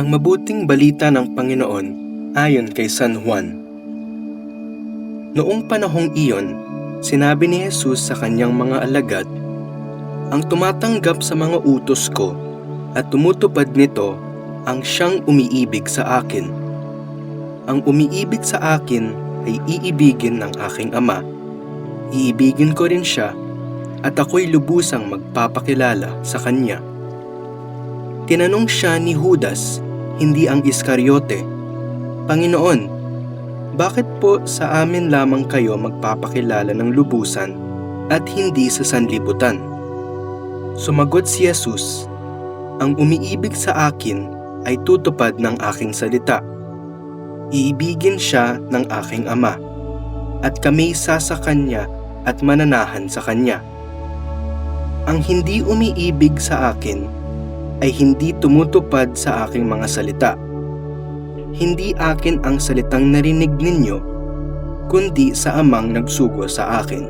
Ang mabuting balita ng Panginoon ayon kay San Juan. Noong panahong iyon, sinabi ni Jesus sa kanyang mga alagad, "Ang tumatanggap sa mga utos ko at tumutupad nito ang siyang umiibig sa akin. Ang umiibig sa akin ay iibigin ng aking Ama. Iibigin ko rin siya at ako'y lubusang magpapakilala sa kanya." Tinanong siya ni Judas, hindi ang Iscariote, "Panginoon, bakit po sa amin lamang kayo magpapakilala ng lubusan at hindi sa sanlibutan?" Sumagot si Jesus, "Ang umiibig sa akin ay tutupad ng aking salita. Iibigin siya ng aking Ama, at kami sa kanya at mananahan sa kanya. Ang hindi umiibig sa akin ay hindi tumutupad sa aking mga salita. Hindi akin ang salitang narinig ninyo, kundi sa Amang nagsugo sa akin.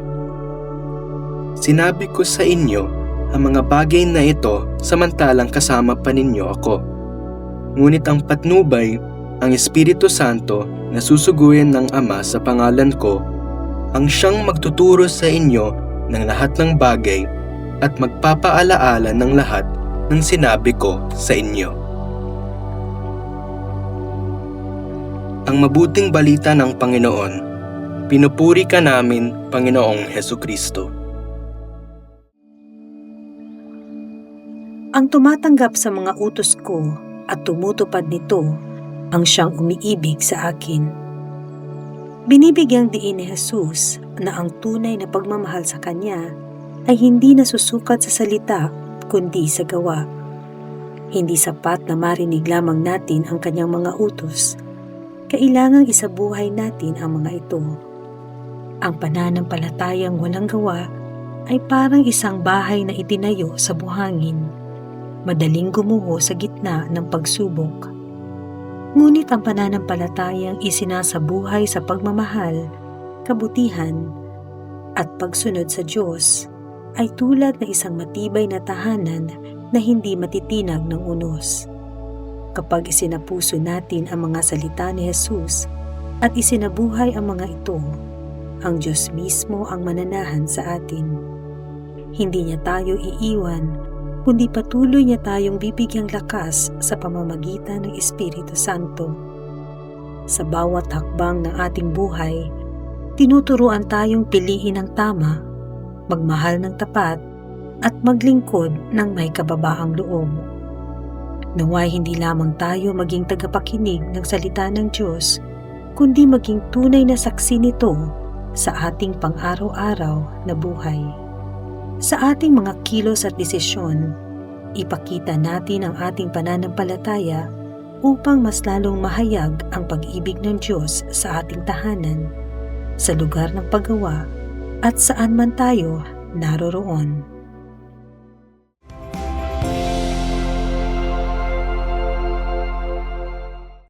Sinabi ko sa inyo ang mga bagay na ito samantalang kasama pa ninyo ako. Ngunit ang patnubay, ang Espiritu Santo na susuguin ng Ama sa pangalan ko, ang siyang magtuturo sa inyo ng lahat ng bagay at magpapaalaala ng lahat ng sinabi ko sa inyo." Ang mabuting balita ng Panginoon. Pinupuri ka namin, Panginoong Hesukristo. Ang tumatanggap sa mga utos ko at tumutupad nito ang siyang umiibig sa akin. Binibigyang diin ni Jesus na ang tunay na pagmamahal sa Kanya ay hindi nasusukat sa salita kundi sa gawa. Hindi sapat na marinig lamang natin ang Kanyang mga utos. Kailangang isabuhay natin ang mga ito. Ang pananampalatayang walang gawa ay parang isang bahay na itinayo sa buhangin, madaling gumuho sa gitna ng pagsubok. Ngunit ang pananampalatayang isinasabuhay sa pagmamahal, kabutihan, at pagsunod sa Diyos ay tulad ng isang matibay na tahanan na hindi matitinag ng unos. Kapag isinapuso natin ang mga salita ni Jesus at isinabuhay ang mga ito, ang Diyos mismo ang mananahan sa atin. Hindi niya tayo iiwan, kundi patuloy niya tayong bibigyang lakas sa pamamagitan ng Espiritu Santo. Sa bawat hakbang ng ating buhay, tinuturuan tayong piliin ang tama, magmahal ng tapat, at maglingkod ng may kababaang loob. Naway hindi lamang tayo maging tagapakinig ng salita ng Diyos, kundi maging tunay na saksi nito sa ating pang-araw-araw na buhay. Sa ating mga kilos at desisyon, ipakita natin ang ating pananampalataya upang mas lalong mahayag ang pag-ibig ng Diyos sa ating tahanan, sa lugar ng paggawa, at saan man tayo naroroon.